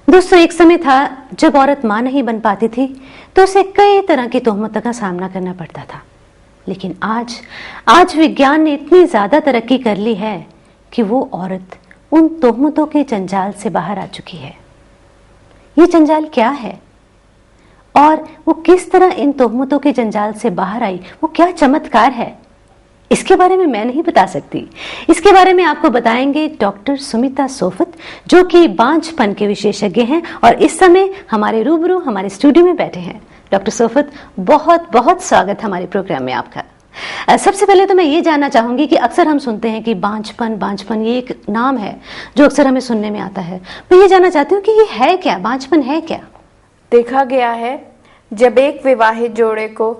दोस्तों, एक समय था जब औरत मां नहीं बन पाती थी तो उसे कई तरह की तोहमतों का सामना करना पड़ता था। लेकिन आज विज्ञान ने इतनी ज्यादा तरक्की कर ली है कि वो औरत उन तोहमतों के जंजाल से बाहर आ चुकी है। ये जंजाल क्या है और वो किस तरह इन तोहमतों के जंजाल से बाहर आई, वो क्या चमत्कार है, इसके बारे में मैं नहीं बता सकती। इसके बारे में आपको बताएंगे डॉक्टर सुमिता सोफत, जो कि बांझपन के विशेषज्ञ हैं और इस समय हमारे रूबरू हमारे स्टूडियो में बैठे हैं। डॉक्टर सोफत, बहुत बहुत स्वागत हमारे प्रोग्राम में आपका। सबसे पहले तो मैं ये जानना चाहूंगी कि अक्सर हम सुनते हैं कि बांझपन ये एक नाम है जो अक्सर हमें सुनने में आता है। मैं ये जानना चाहती हूँ कि ये है क्या, बांझपन है क्या? देखा गया है जब एक विवाहित जोड़े को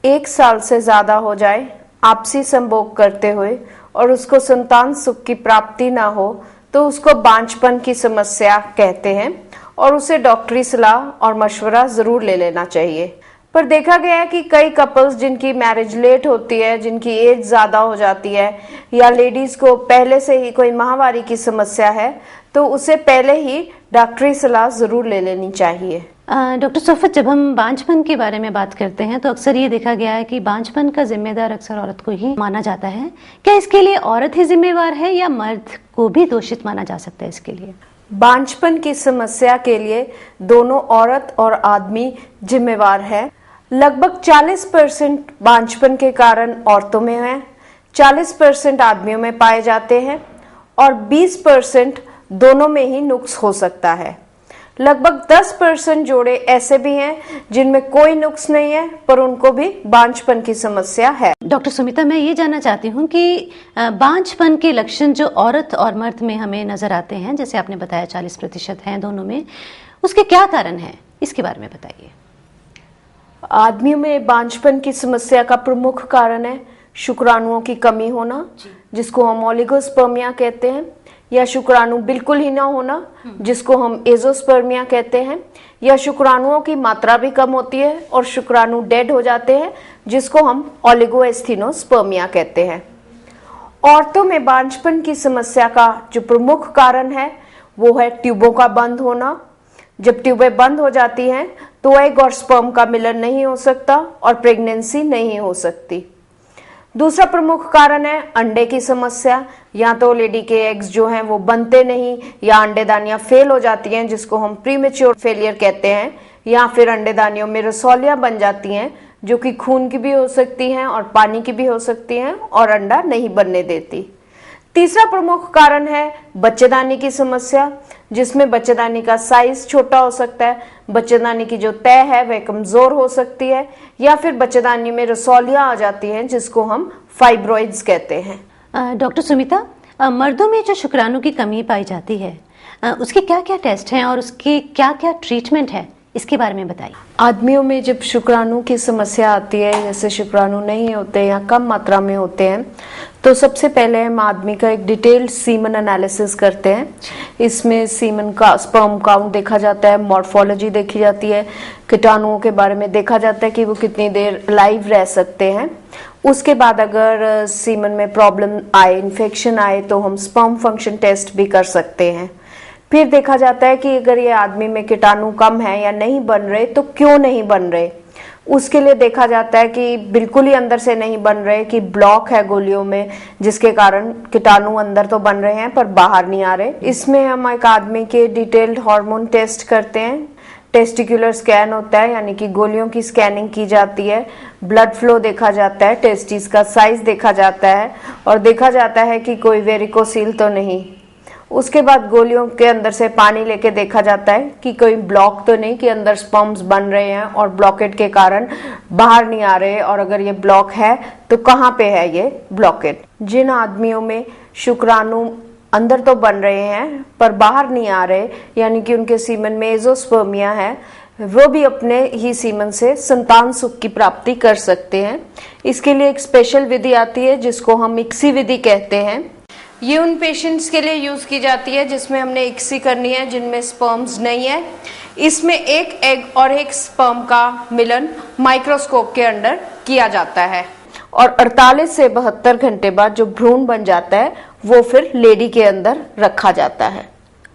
1 साल से ज्यादा हो जाए आपसी संभोग करते हुए और उसको संतान सुख की प्राप्ति ना हो तो उसको बांझपन की समस्या कहते हैं और उसे डॉक्टरी सलाह और मशवरा जरूर ले लेना चाहिए। पर देखा गया है कि कई कपल्स जिनकी मैरिज लेट होती है, जिनकी एज ज्यादा हो जाती है, या लेडीज को पहले से ही कोई माहवारी की समस्या है तो उसे पहले ही डॉक्टरी सलाह जरूर ले लेनी चाहिए। डॉक्टर सोफत, जब हम बांझपन के बारे में बात करते हैं तो अक्सर ये देखा गया है कि बांझपन का जिम्मेदार अक्सर औरत को ही माना जाता है। क्या इसके लिए औरत ही जिम्मेवार है या मर्द को भी दोषित माना जा सकता है इसके लिए? बांझपन की समस्या के लिए दोनों औरत और आदमी जिम्मेवार है। लगभग 40% बांझपन के कारण औरतों में है, 40% आदमियों में पाए जाते हैं और 20% दोनों में ही नुक्स हो सकता है। लगभग 10% जोड़े ऐसे भी हैं जिनमें कोई नुक्स नहीं है पर उनको भी बांझपन की समस्या है। डॉक्टर सुमिता, मैं ये जानना चाहती हूँ कि बांझपन के लक्षण जो औरत और मर्द में हमें नजर आते हैं, जैसे आपने बताया 40% हैं दोनों में, उसके क्या कारण हैं, इसके बारे में बताइए। आदमियों में बांझपन की समस्या का प्रमुख कारण है शुक्राणुओं की कमी होना, जिसको हम ओलिगोस्पर्मिया कहते हैं, या शुक्राणु बिल्कुल ही ना होना जिसको हम एजोस्पर्मिया कहते हैं, या शुक्राणुओं की मात्रा भी कम होती है और शुक्राणु डेड हो जाते हैं जिसको हम ओलिगोएस्थेनोस्पर्मिया कहते हैं। औरतों में बांझपन की समस्या का जो प्रमुख कारण है वो है ट्यूबों का बंद होना। जब ट्यूबें बंद हो जाती हैं तो एग और स्पर्म का मिलन नहीं हो सकता और प्रेगनेंसी नहीं हो सकती। दूसरा प्रमुख कारण है अंडे की समस्या। या तो लेडी के एग्स जो हैं वो बनते नहीं, या अंडेदानियां फेल हो जाती हैं जिसको हम प्रीमेच्योर फेलियर कहते हैं, या फिर अंडेदानियों में रसौलियां बन जाती हैं जो कि खून की भी हो सकती हैं और पानी की भी हो सकती हैं और अंडा नहीं बनने देती। तीसरा प्रमुख कारण है बच्चेदानी की समस्या, जिसमें बच्चेदानी का साइज छोटा हो सकता है, बच्चेदानी की जो तय है वह कमजोर हो सकती है, या फिर बच्चेदानी में रसौलियां आ जाती हैं जिसको हम फाइब्रॉइड्स कहते हैं। डॉक्टर सुमिता, मर्दों में जो शुक्राणु की कमी पाई जाती है उसके क्या क्या टेस्ट हैं और उसके क्या क्या ट्रीटमेंट है, इसके बारे में बताइए। आदमियों में जब शुक्राणु की समस्या आती है, जैसे शुक्राणु नहीं होते या कम मात्रा में होते हैं, तो सबसे पहले हम आदमी का एक डिटेल्ड सीमन एनालिसिस करते हैं। इसमें सीमन का स्पर्म काउंट देखा जाता है, मॉर्फोलॉजी देखी जाती है, कीटाणुओं के बारे में देखा जाता है कि वो कितनी देर लाइव रह सकते हैं। उसके बाद अगर सीमन में प्रॉब्लम आए, इन्फेक्शन आए, तो हम स्पर्म फंक्शन टेस्ट भी कर सकते हैं। फिर देखा जाता है कि अगर ये आदमी में कीटाणु कम है या नहीं बन रहे तो क्यों नहीं बन रहे। उसके लिए देखा जाता है कि बिल्कुल ही अंदर से नहीं बन रहे, कि ब्लॉक है गोलियों में जिसके कारण कीटाणु अंदर तो बन रहे हैं पर बाहर नहीं आ रहे। इसमें हम एक आदमी के डिटेल्ड हार्मोन टेस्ट करते हैं, टेस्टिकुलर स्कैन होता है, यानी कि गोलियों की स्कैनिंग की जाती है, ब्लड फ्लो देखा जाता है, टेस्टिस का साइज देखा जाता है और देखा जाता है कि कोई वेरिकोसील तो नहीं। उसके बाद गोलियों के अंदर से पानी लेके देखा जाता है कि कोई ब्लॉक तो नहीं, कि अंदर स्पर्म्स बन रहे हैं और ब्लॉकेट के कारण बाहर नहीं आ रहे, और अगर ये ब्लॉक है तो कहाँ पे है ये ब्लॉकेट। जिन आदमियों में शुक्राणु अंदर तो बन रहे हैं पर बाहर नहीं आ रहे, यानी कि उनके सीमन में एजोस्पर्मिया है, वो भी अपने ही सीमन से संतान सुख की प्राप्ति कर सकते हैं। इसके लिए एक स्पेशल विधि आती है जिसको हम इक्सी विधि कहते हैं। ये उन पेशेंट्स के लिए यूज की जाती है जिसमें हमने इक्सी करनी है, जिनमें स्पर्म्स नहीं है। इसमें एक एग और एक स्पर्म का मिलन माइक्रोस्कोप के अंडर किया जाता है और 48 से 72 घंटे बाद जो भ्रूण बन जाता है वो फिर लेडी के अंदर रखा जाता है।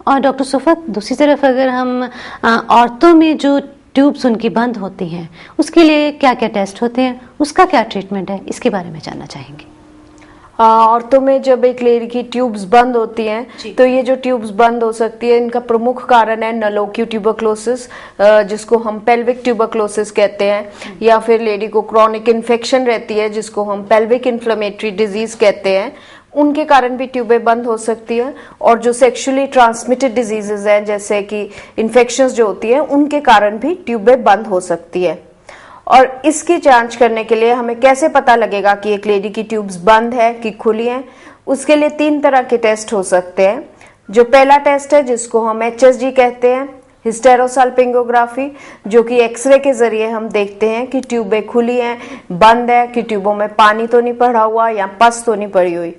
और डॉक्टर सुफत, दूसरी तरफ अगर हम औरतों में जो ट्यूब्स उनकी बंद होती हैं, उसके लिए क्या क्या टेस्ट होते हैं, उसका क्या ट्रीटमेंट है, इसके बारे में जानना चाहेंगे। औरतों में जब एक लेडी की ट्यूब्स बंद होती हैं तो ये जो ट्यूब्स बंद हो सकती है, इनका प्रमुख कारण है नलोक्यू ट्यूबरक्लोसिस, जिसको हम पेल्विक ट्यूबरक्लोसिस कहते हैं, या फिर लेडी को क्रॉनिक इन्फेक्शन रहती है जिसको हम पेल्विक इन्फ्लेमेटरी डिजीज कहते हैं, उनके कारण भी ट्यूबें बंद हो सकती है। और जो सेक्सुअली ट्रांसमिटेड डिजीजेस हैं जैसे कि इन्फेक्शंस जो होती है, उनके कारण भी ट्यूबें बंद हो सकती है। और इसकी जांच करने के लिए हमें कैसे पता लगेगा कि एक लेडी की ट्यूब्स बंद है कि खुली हैं, उसके लिए 3 तरह के टेस्ट हो सकते हैं। जो पहला टेस्ट है जिसको हम HSG कहते हैं, हिस्टेरोसाल्पिंगोग्राफी, जो कि एक्सरे के जरिए हम देखते हैं कि ट्यूबें खुली हैं, बंद है, कि ट्यूबों में पानी तो नहीं पड़ा हुआ या पस तो नहीं पड़ी हुई।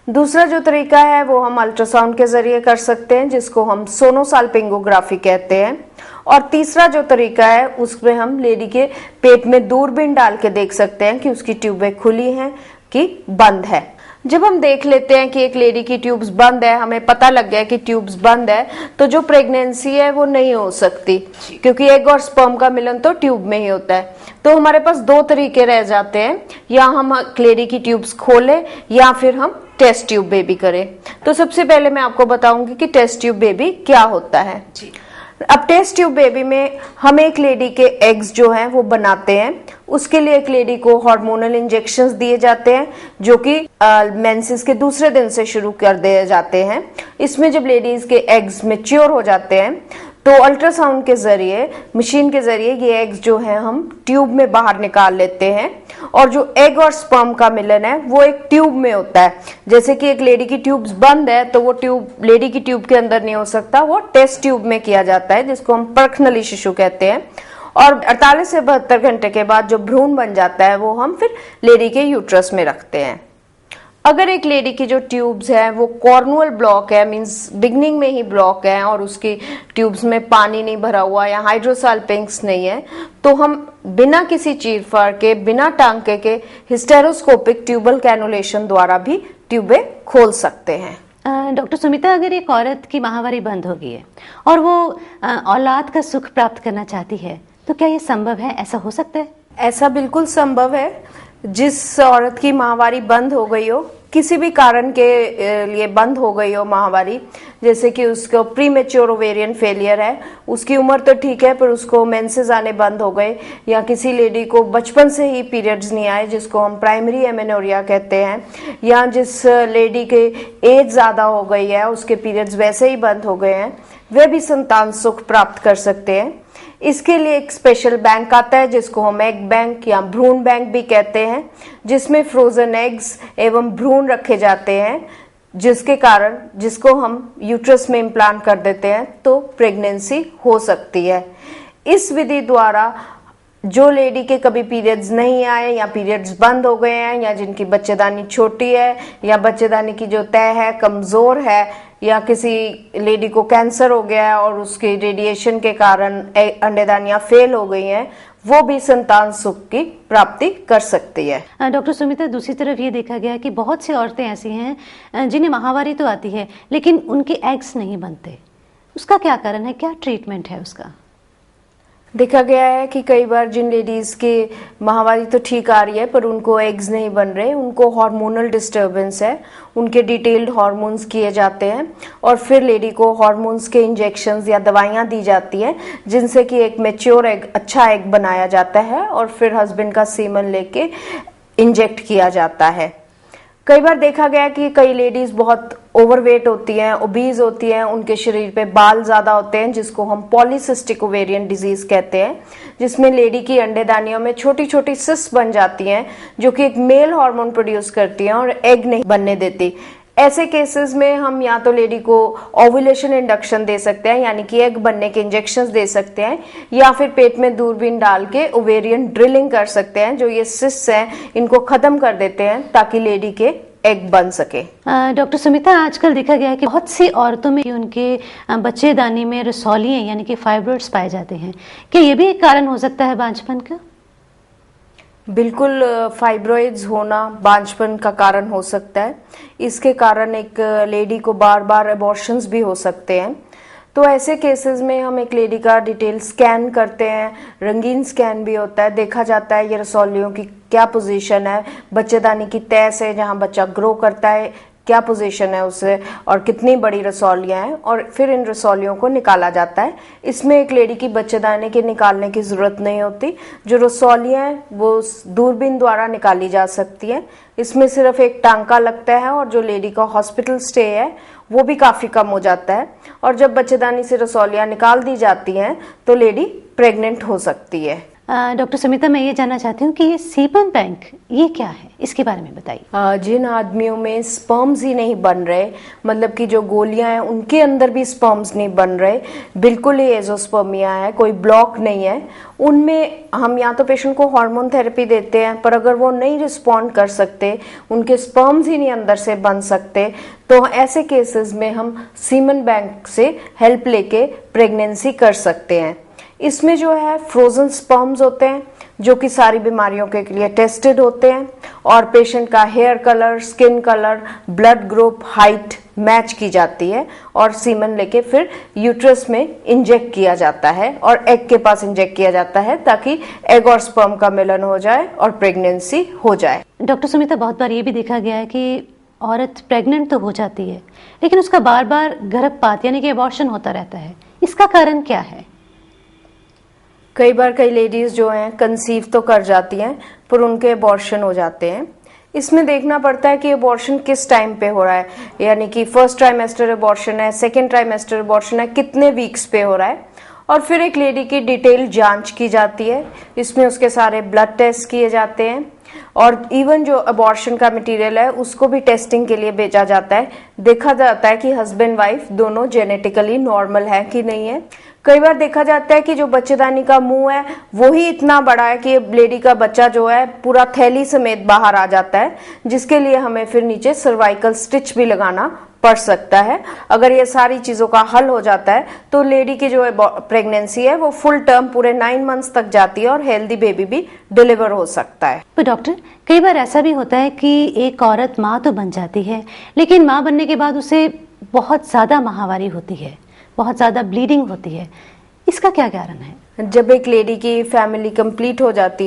दूसरा जो तरीका है वो हम अल्ट्रासाउंड के जरिए कर सकते हैं, जिसको हम सोनोसाल्पिंगोग्राफी कहते हैं। और तीसरा जो तरीका है उसमें हम लेडी के पेट में दूरबीन डाल के देख सकते हैं कि उसकी ट्यूबें खुली हैं कि बंद है। जब हम देख लेते हैं कि एक लेडी की ट्यूब्स बंद है, हमें पता लग गया कि ट्यूब्स बंद है, तो जो प्रेगनेंसी है वो नहीं हो सकती, क्योंकि एग और स्पर्म का मिलन तो ट्यूब में ही होता है। तो हमारे पास 2 तरीके रह जाते हैं, या हम लेडी की ट्यूब्स खोलें या फिर हम टेस्ट ट्यूब बेबी करें। तो सबसे पहले मैं आपको बताऊंगी कि टेस्ट ट्यूब बेबी क्या होता है। अब टेस्ट ट्यूब बेबी में हम एक लेडी के एग्स जो हैं वो बनाते हैं। उसके लिए एक लेडी को हार्मोनल इंजेक्शंस दिए जाते हैं, जो कि मेंसेस के दूसरे दिन से शुरू कर दिए जाते हैं। इसमें जब लेडीज के एग्स मैच्योर हो जाते हैं तो अल्ट्रासाउंड के जरिए, मशीन के जरिए ये एग्स जो है हम ट्यूब में बाहर निकाल लेते हैं। और जो एग और स्पर्म का मिलन है वो एक ट्यूब में होता है। जैसे कि एक लेडी की ट्यूब्स बंद है तो वो ट्यूब लेडी की ट्यूब के अंदर नहीं हो सकता, वो टेस्ट ट्यूब में किया जाता है, जिसको हम परखनली शिशु कहते हैं। और 48 से 72 घंटे के बाद जो भ्रूण बन जाता है वो हम फिर लेडी के यूट्रस में रखते हैं। अगर एक लेडी की जो ट्यूब्स है वो कॉर्नुअल ब्लॉक है, मींस बिगनिंग में ही ब्लॉक है और उसकी ट्यूब्स में पानी नहीं भरा हुआ या हाइड्रोसाल्पिंग्स नहीं है, तो हम बिना किसी चीरफाड़ के, बिना टांके के हिस्टेरोस्कोपिक ट्यूबल कैनुलेशन द्वारा भी ट्यूबें खोल सकते हैं। डॉक्टर सुमिता, अगर एक औरत की माहवारी बंद हो गई है और वो औलाद का सुख प्राप्त करना चाहती है, तो क्या ये संभव है, ऐसा हो सकता है? ऐसा बिल्कुल संभव है। जिस औरत की माहवारी बंद हो गई हो, किसी भी कारण के लिए बंद हो गई हो माहवारी, जैसे कि उसको प्रीमेच्योर ओवेरियन फेलियर है, उसकी उम्र तो ठीक है पर उसको मेंसेस आने बंद हो गए, या किसी लेडी को बचपन से ही पीरियड्स नहीं आए जिसको हम प्राइमरी एमेनोरिया कहते हैं, या जिस लेडी के एज ज्यादा हो गई है उसके पीरियड्स वैसे ही बंद हो गए हैं, वे भी संतान सुख प्राप्त कर सकते हैं। इसके लिए एक स्पेशल बैंक आता है जिसको हम एग बैंक या भ्रूण बैंक भी कहते हैं, जिसमें फ्रोजन एग्स एवं भ्रूण रखे जाते हैं, जिसके कारण जिसको हम यूट्रस में इम्प्लांट कर देते हैं तो प्रेगनेंसी हो सकती है। इस विधि द्वारा जो लेडी के कभी पीरियड्स नहीं आए या पीरियड्स बंद हो गए हैं, या जिनकी बच्चेदानी छोटी है या बच्चेदानी की जो तय है कमजोर है, या किसी लेडी को कैंसर हो गया है और उसके रेडिएशन के कारण अंडेदानियां फेल हो गई हैं, वो भी संतान सुख की प्राप्ति कर सकती है। डॉक्टर सुमिता, दूसरी तरफ ये देखा गया कि बहुत सी औरतें ऐसी हैं जिन्हें माहवारी तो आती है लेकिन उनके एग्स नहीं बनते। उसका क्या कारण है, क्या ट्रीटमेंट है उसका? देखा गया है कि कई बार जिन लेडीज की माहवारी तो ठीक आ रही है पर उनको एग्स नहीं बन रहे, उनको हार्मोनल डिस्टर्बेंस है, उनके डिटेल्ड हार्मोन्स किए जाते हैं और फिर लेडी को हार्मोन्स के इंजेक्शंस या दवाइयां दी जाती हैं, जिनसे कि एक मैच्योर एग, अच्छा एग बनाया जाता है और फिर हस्बैंड का सीमन लेके इंजेक्ट किया जाता है। कई बार देखा गया कि कई लेडीज बहुत ओवरवेट होती हैं, ओबीज होती हैं, उनके शरीर पे बाल ज्यादा होते हैं, जिसको हम पॉलीसिस्टिक ओवेरियन डिजीज कहते हैं, जिसमें लेडी की अंडेदानियों में छोटी छोटी सिस्ट बन जाती हैं जो कि एक मेल हार्मोन प्रोड्यूस करती हैं और एग नहीं बनने देती। ऐसे केसेस में हम या तो लेडी को ओव्यूलेशन इंडक्शन दे सकते हैं, यानी कि एग बनने के इंजेक्शंस दे सकते हैं, या फिर पेट में दूरबीन डाल के ओवेरियन ड्रिलिंग कर सकते हैं, जो ये सिस्ट्स हैं इनको खत्म कर देते हैं ताकि लेडी के एग बन सके। डॉक्टर सुमिता, आजकल देखा गया है कि बहुत सी औरतों में उनके बच्चेदानी में रसौलियां यानी कि फाइब्रॉइड्स पाए जाते हैं। क्या ये भी एक कारण हो सकता है बांझपन का? बिल्कुल, फाइब्रॉइड्स होना बांझपन का कारण हो सकता है। इसके कारण एक लेडी को बार बार अबॉर्शंस भी हो सकते हैं। तो ऐसे केसेस में हम एक लेडी का डिटेल स्कैन करते हैं, रंगीन स्कैन भी होता है, देखा जाता है ये रसौलियों की क्या पोजीशन है, बच्चेदानी की तह से जहाँ बच्चा ग्रो करता है क्या पोजीशन है उससे, और कितनी बड़ी रसौलियाँ हैं, और फिर इन रसौलियों को निकाला जाता है। इसमें एक लेडी की बच्चेदानी के निकालने की ज़रूरत नहीं होती, जो रसौलियाँ हैं वो दूरबीन द्वारा निकाली जा सकती हैं। इसमें सिर्फ एक टांका लगता है और जो लेडी का हॉस्पिटल स्टे है वो भी काफ़ी कम हो जाता है, और जब बच्चेदानी से रसौलियाँ निकाल दी जाती हैं तो लेडी प्रेग्नेंट हो सकती है। डॉक्टर सुमिता, मैं ये जानना चाहती हूँ कि ये सीमन बैंक ये क्या है, इसके बारे में बताइए। जिन आदमियों में स्पर्म्स ही नहीं बन रहे, मतलब कि जो गोलियां हैं उनके अंदर भी स्पर्म्स नहीं बन रहे, बिल्कुल ही एजोस्पर्मिया है, कोई ब्लॉक नहीं है, उनमें हम या तो पेशेंट को हार्मोन थेरेपी देते हैं, पर अगर वो नहीं रिस्पॉन्ड कर सकते, उनके स्पर्म्स ही नहीं अंदर से बन सकते, तो ऐसे केसेस में हम सीमन बैंक से हेल्प लेके प्रेगनेंसी कर सकते हैं। इसमें जो है फ्रोजन स्पर्म्स होते हैं जो कि सारी बीमारियों के लिए टेस्टेड होते हैं, और पेशेंट का hair colour, skin colour, blood group, height match की जाती है, और सीमन लेके फिर यूट्रस में इंजेक्ट किया जाता है और एग के पास इंजेक्ट किया जाता है ताकि एग और स्पर्म का मिलन हो जाए और प्रेगनेंसी हो जाए। डॉक्टर सुमिता, बहुत बार ये भी देखा गया है कि औरत प्रेग्नेंट तो हो जाती है लेकिन उसका बार बार गर्भपात यानी कि अबॉर्शन होता रहता है, इसका कारण क्या है? कई बार कई लेडीज जो हैं कंसीव तो कर जाती हैं पर उनके अबॉर्शन हो जाते हैं। इसमें देखना पड़ता है कि अबॉर्शन किस टाइम पे हो रहा है, यानी कि फर्स्ट ट्राइमेस्टर अबॉर्शन है, सेकेंड ट्राइमेस्टर अबॉर्शन है, कितने वीक्स पे हो रहा है, और फिर एक लेडी की डिटेल जांच की जाती है। इसमें उसके सारे ब्लड टेस्ट किए जाते हैं, और इवन जो अबॉर्शन का मटेरियल है उसको भी टेस्टिंग के लिए भेजा जाता है, देखा जाता है कि हस्बैंड वाइफ दोनों जेनेटिकली नॉर्मल है कि नहीं है। कई बार देखा जाता है कि जो बच्चेदानी का मुंह है वो ही इतना बड़ा है कि लेडी का बच्चा जो है पूरा थैली समेत बाहर आ जाता है, जिसके लिए हमें फिर नीचे सर्वाइकल स्टिच भी लगाना पड़ सकता है। अगर ये सारी चीजों का हल हो जाता है तो लेडी की जो प्रेगनेंसी है वो फुल टर्म पूरे 9 मंथ्स तक जाती है और हेल्दी बेबी भी डिलीवर हो सकता है। तो डॉक्टर, कई बार ऐसा भी होता है कि एक औरत माँ तो बन जाती है लेकिन माँ बनने के बाद उसे बहुत ज्यादा माहवारी होती है, बहुत ज्यादा ब्लीडिंग होती है, इसका क्या कारण है? जब एक लेडी की फैमिली कंप्लीट हो जाती